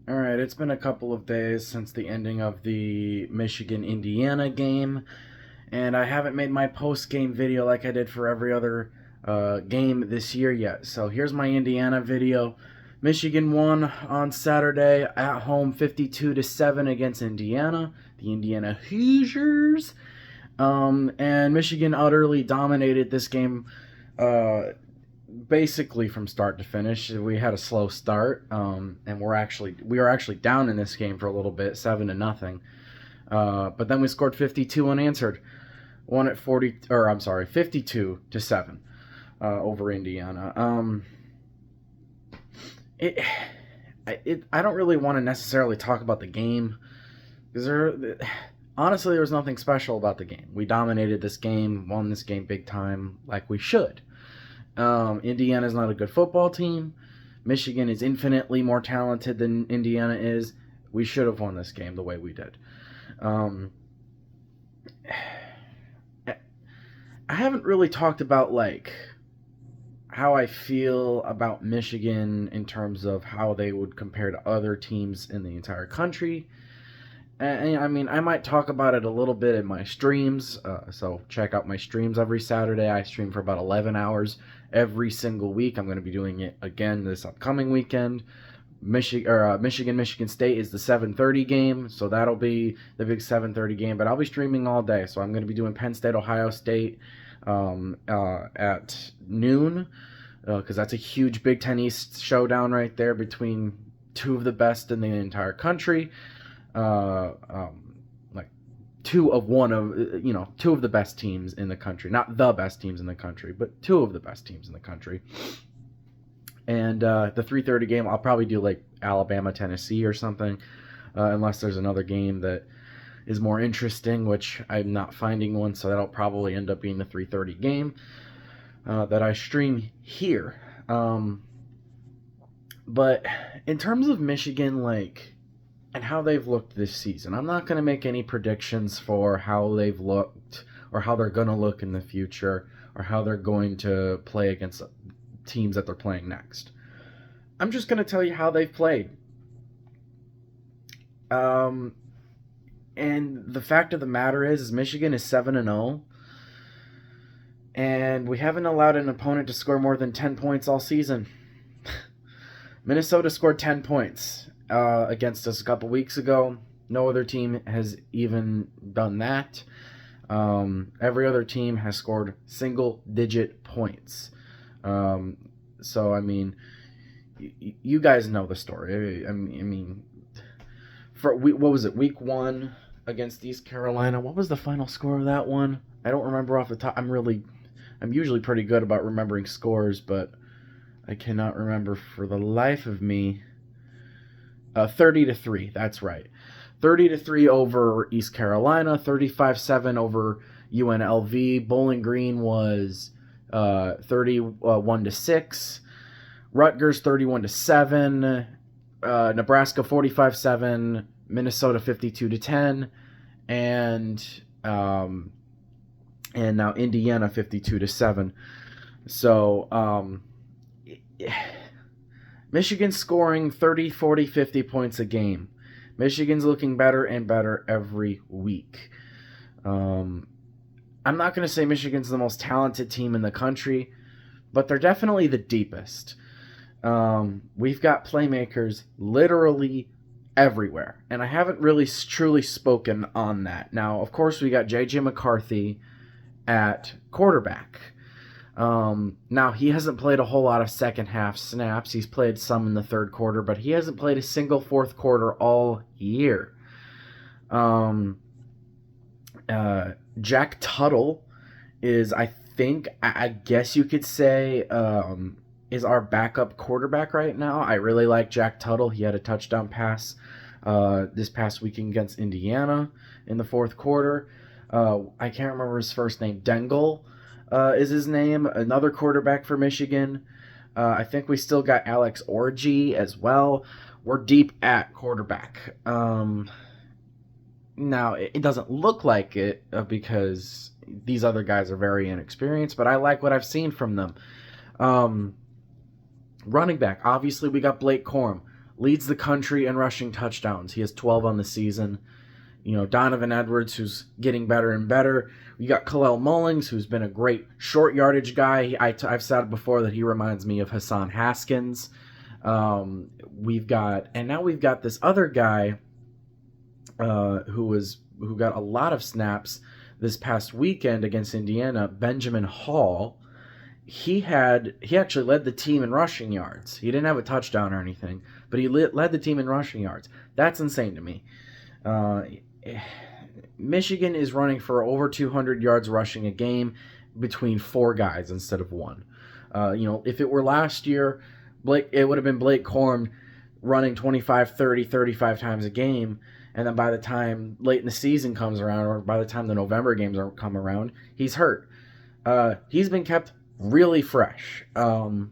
All right, it's been a couple of days since the ending of the Michigan-Indiana game, and I haven't made my post-game video like I did for every other game this year yet. So here's my Indiana video. Michigan won on Saturday at home 52-7 against Indiana, the Indiana Hoosiers. And Michigan utterly dominated this game uh, basically from start to finish. We had a slow start, and we were actually down in this game for a little bit, 7-0. But then we scored 52 unanswered, won at 52-7 over Indiana. It, I don't really want to necessarily talk about the game because honestly there was nothing special about the game. We dominated this game, won this game big time, like we should. Indiana's not a good football team. Michigan is infinitely more talented than Indiana is. We should have won this game the way we did. I haven't really talked about how I feel about Michigan in terms of how they would compare to other teams in the entire country. And I mean, I might talk about it a little bit in my streams. So check out my streams every Saturday. I stream for about 11 hours every single week. I'm going to be doing it again this upcoming weekend. Michigan State is the 7:30 game, so that'll be the big 7:30 game. But I'll be streaming all day, so I'm going to be doing Penn State, Ohio State at noon, because that's a huge Big Ten East showdown right there between two of the best in the entire country. Like two of the best teams in the country, not the best teams in the country, but two of the best teams in the country. And the 3:30 game, I'll probably do like Alabama, Tennessee or something, unless there's another game that is more interesting, which I'm not finding one, so that'll probably end up being the 3:30 game that I stream here. But in terms of Michigan, and how they've looked this season, I'm not going to make any predictions for how they've looked or how they're going to look in the future or how they're going to play against teams that they're playing next. I'm just going to tell you how they've played. And the fact of the matter is Michigan is 7-0, and we haven't allowed an opponent to score more than 10 points all season. Minnesota scored 10 points against us a couple weeks ago. No other team has even done that. Every other team has scored single-digit points. So, I mean, you guys know the story. I mean, what was it, week 1 against East Carolina? What was the final score of that one? I don't remember off the top. I'm usually pretty good about remembering scores, but I cannot remember for the life of me. 30-3, that's right. 30-3 over East Carolina, 35-7 over UNLV. Bowling Green was 31-6. Rutgers 31-7. Nebraska 45-7. Minnesota 52-10. And now Indiana 52-7. So Michigan's scoring 30, 40, 50 points a game. Michigan's looking better and better every week. I'm not going to say Michigan's the most talented team in the country, but they're definitely the deepest. We've got playmakers literally everywhere, and I haven't really truly spoken on that. Now, of course, we got J.J. McCarthy at quarterback. Now, he hasn't played a whole lot of second half snaps. He's played some in the third quarter, but he hasn't played a single fourth quarter all year. Jack Tuttle is, I guess you could say, is our backup quarterback right now. I really like Jack Tuttle. He had a touchdown pass this past weekend against Indiana in the fourth quarter. I can't remember his first name. Dengel is his name. Another quarterback for Michigan. I think we still got Alex Orji as well. We're deep at quarterback. Now, it doesn't look like it because these other guys are very inexperienced, but I like what I've seen from them. Running back, obviously we got Blake Corum. leads the country in rushing touchdowns. He has 12 on the season. Donovan Edwards, who's getting better and better. We got Kalel Mullings, who's been a great short yardage guy. I've said it before that he reminds me of Hassan Haskins. We've got this other guy who got a lot of snaps this past weekend against Indiana, Benjamin Hall. He actually led the team in rushing yards. He didn't have a touchdown or anything, but he led the team in rushing yards. That's insane to me. Michigan is running for over 200 yards rushing a game between 4 guys instead of 1. If it were last year, it would have been Blake Corum running 25, 30, 35 times a game, and then by the time late in the season comes around, or by the time the November games come around, he's hurt. He's been kept really fresh. And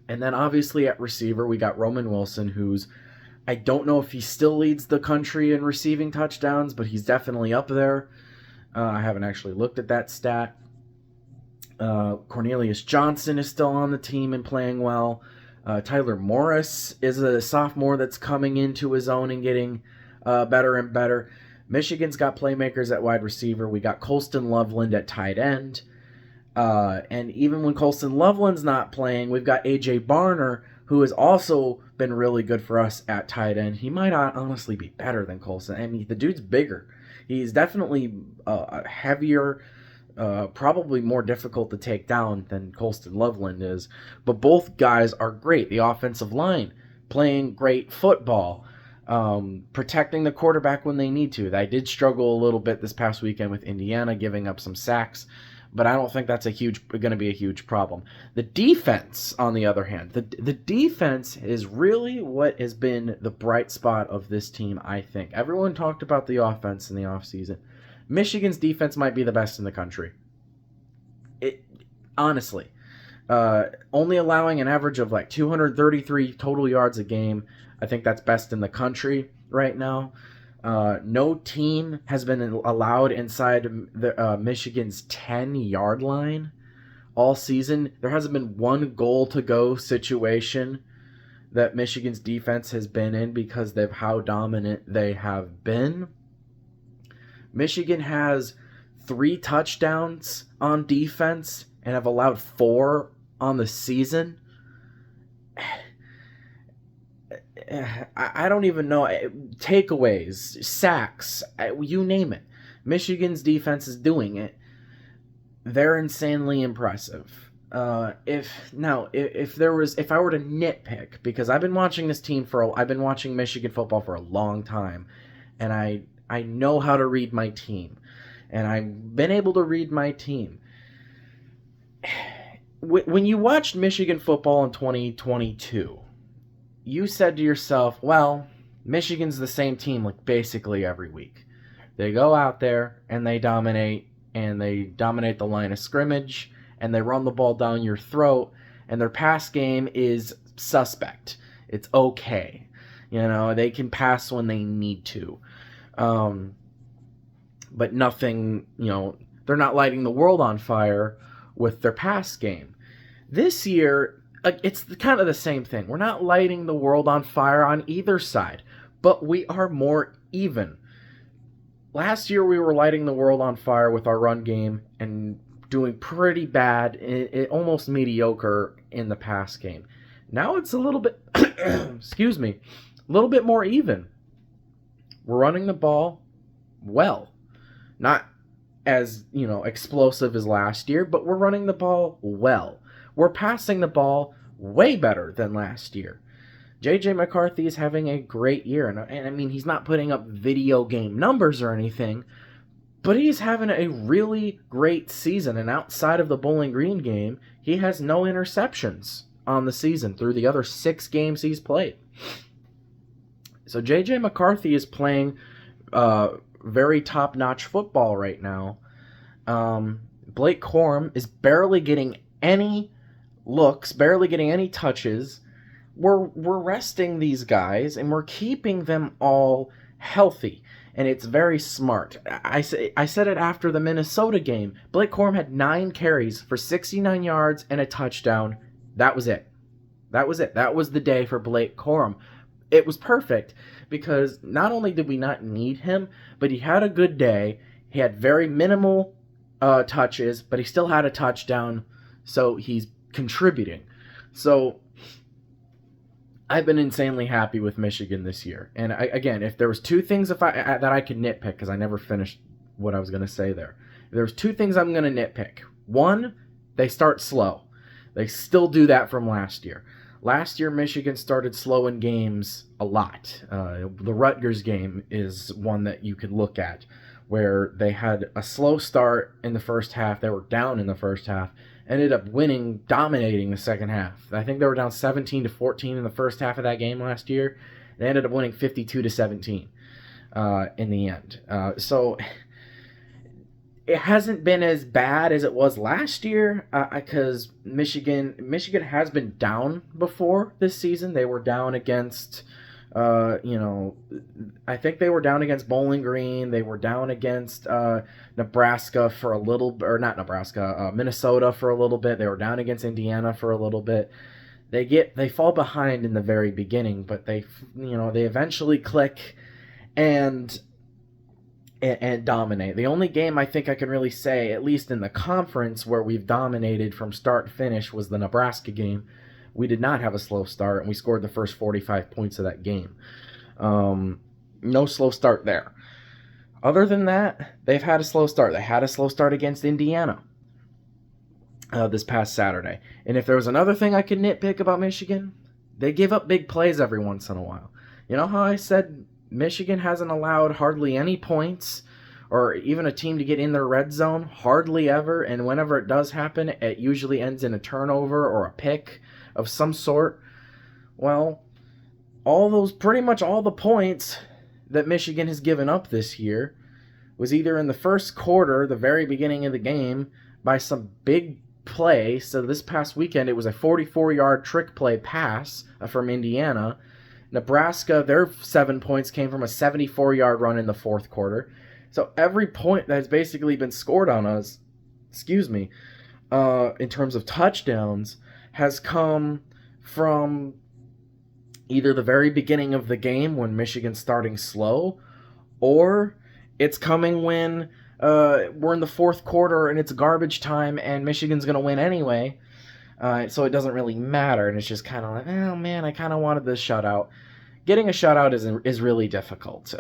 then obviously at receiver, we got Roman Wilson, who's, I don't know if he still leads the country in receiving touchdowns, but he's definitely up there. I haven't actually looked at that stat. Cornelius Johnson is still on the team and playing well. Tyler Morris is a sophomore that's coming into his own and getting better and better. Michigan's got playmakers at wide receiver. We got Colston Loveland at tight end. And even when Colston Loveland's not playing, we've got A.J. Barner, who has also been really good for us at tight end. He might honestly be better than Colston. I mean, the dude's bigger. He's definitely heavier, probably more difficult to take down than Colston Loveland is. But both guys are great. The offensive line, playing great football, protecting the quarterback when they need to. They did struggle a little bit this past weekend with Indiana, giving up some sacks, but I don't think that's going to be a huge problem. The defense, on the other hand, the defense is really what has been the bright spot of this team, I think. Everyone talked about the offense in the offseason. Michigan's defense might be the best in the country. Honestly. Only allowing an average of like 233 total yards a game. I think that's best in the country right now. No team has been allowed inside Michigan's 10-yard line all season. There hasn't been one goal-to-go situation that Michigan's defense has been in because of how dominant they have been. Michigan has 3 touchdowns on defense and have allowed 4 on the season. I don't even know. Takeaways, sacks, you name it. Michigan's defense is doing it. They're insanely impressive. If I were to nitpick, because I've been watching Michigan football for a long time, and I know how to read my team, and I've been able to read my team. When you watched Michigan football in 2022, you said to yourself, well, Michigan's the same team like basically every week. They go out there and they dominate the line of scrimmage, and they run the ball down your throat, and their pass game is suspect. It's okay. They can pass when they need to. But nothing, they're not lighting the world on fire with their pass game. This year, it's kind of the same thing. We're not lighting the world on fire on either side, but we are more even. Last year, we were lighting the world on fire with our run game and doing pretty bad, almost mediocre in the pass game. Now it's a little bit, a little bit more even. We're running the ball well. Not as, explosive as last year, but we're running the ball well. We're passing the ball way better than last year. J.J. McCarthy is having a great year. And I mean, he's not putting up video game numbers or anything, but he's having a really great season. And outside of the Bowling Green game, he has no interceptions on the season through the other 6 games he's played. So J.J. McCarthy is playing very top-notch football right now. Blake Corum is barely getting any looks, barely getting any touches. We're resting these guys, and we're keeping them all healthy, and it's very smart. I said it after the Minnesota game. Blake Corum had 9 carries for 69 yards and a touchdown. That was it. That was it. That was the day for Blake Corum. It was perfect because not only did we not need him, but he had a good day. He had very minimal touches, but he still had a touchdown, so he's contributing. So I've been insanely happy with Michigan this year. And again, if there was two things that I could nitpick, because I never finished what I was going to say there. If there was two things I'm going to nitpick. One, they start slow. They still do that from last year. Last year, Michigan started slow in games a lot. The Rutgers game is one that you could look at, where they had a slow start in the first half. They were down in the first half. Ended up winning, dominating the second half. I think they were down 17-14 in the first half of that game last year. They ended up winning 52-17 in the end. So it hasn't been as bad as it was last year because Michigan has been down before this season. They were down against, I think they were down against Bowling Green. They were down against Nebraska for a little, or not Nebraska, Minnesota for a little bit. They were down against Indiana for a little bit. They fall behind in the very beginning, but they eventually click and dominate. The only game I think I can really say, at least in the conference, where we've dominated from start to finish was the Nebraska game. We did not have a slow start, and we scored the first 45 points of that game. No slow start there. Other than that, they've had a slow start. They had a slow start against Indiana this past Saturday. And if there was another thing I could nitpick about Michigan, they give up big plays every once in a while. You know how I said Michigan hasn't allowed hardly any points or even a team to get in their red zone? Hardly ever. And whenever it does happen, it usually ends in a turnover or a pick of some sort. Well, pretty much all the points that Michigan has given up this year was either in the first quarter, the very beginning of the game, by some big play. So this past weekend, it was a 44-yard trick play pass from Indiana. Nebraska, their 7 points came from a 74-yard run in the fourth quarter. So every point that has basically been scored on us, in terms of touchdowns, has come from either the very beginning of the game when Michigan's starting slow, or it's coming when we're in the fourth quarter and it's garbage time and Michigan's going to win anyway. So it doesn't really matter, and it's just kind of like, oh man, I kind of wanted this shutout. Getting a shutout is really difficult,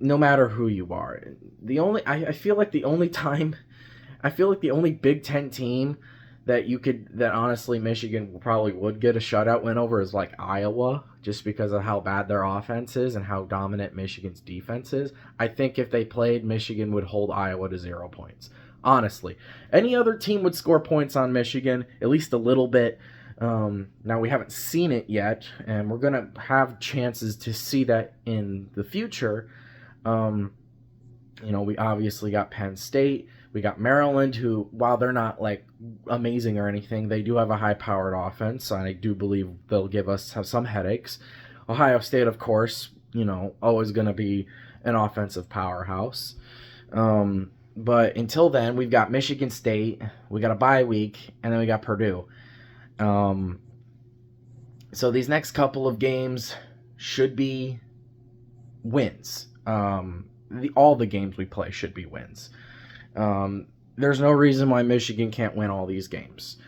no matter who you are. I feel like the only Big Ten team that honestly Michigan probably would get a shutout win over is like Iowa, just because of how bad their offense is and how dominant Michigan's defense is. I think if they played, Michigan would hold Iowa to 0 points. Honestly, any other team would score points on Michigan, at least a little bit. Now, we haven't seen it yet, and we're going to have chances to see that in the future. We obviously got Penn State. We got Maryland, who, while they're not like amazing or anything, they do have a high-powered offense, and I do believe they'll give us some headaches. Ohio State, of course, always going to be an offensive powerhouse. But until then, we've got Michigan State, we got a bye week, and then we got Purdue. So these next couple of games should be wins. All the games we play should be wins. There's no reason why Michigan can't win all these games.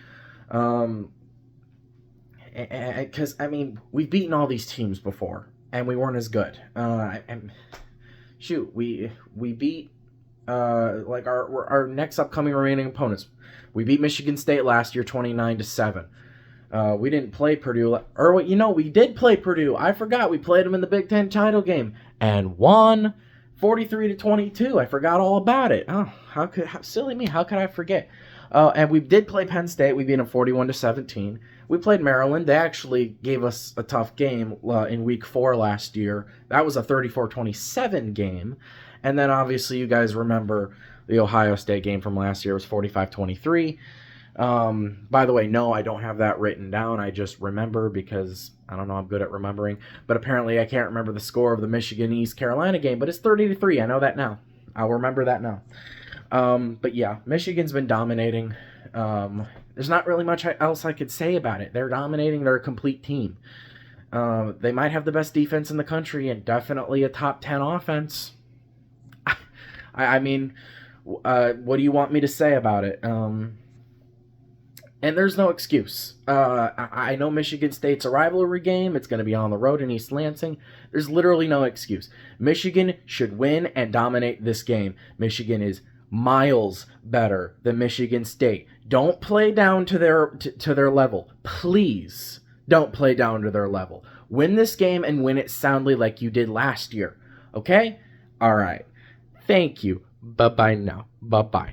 Because, we've beaten all these teams before, and we weren't as good. We beat our next upcoming remaining opponents. We beat Michigan State last year 29-7. We didn't play Purdue. We did play Purdue. I forgot. We played them in the Big Ten title game and won 43-22. I forgot all about it. Oh, silly me. How could I forget? And we did play Penn State. We beat them 41-17. We played Maryland. They actually gave us a tough game in week 4 last year. That was a 34-27 game. And then obviously you guys remember the Ohio State game from last year. It was 45-23. By the way, no, I don't have that written down. I just remember because, I don't know, I'm good at remembering. But apparently I can't remember the score of the Michigan-East Carolina game, but it's 30-3. I know that now. I'll remember that now. But yeah, Michigan's been dominating. There's not really much else I could say about it. They're dominating. They're a complete team. They might have the best defense in the country and definitely a top 10 offense. I mean, what do you want me to say about it? And there's no excuse. I know Michigan State's a rivalry game. It's going to be on the road in East Lansing. There's literally no excuse. Michigan should win and dominate this game. Michigan is miles better than Michigan State. Don't play down to their level. Please don't play down to their level. Win this game and win it soundly like you did last year. Okay? All right. Thank you. Bye-bye now. Bye-bye.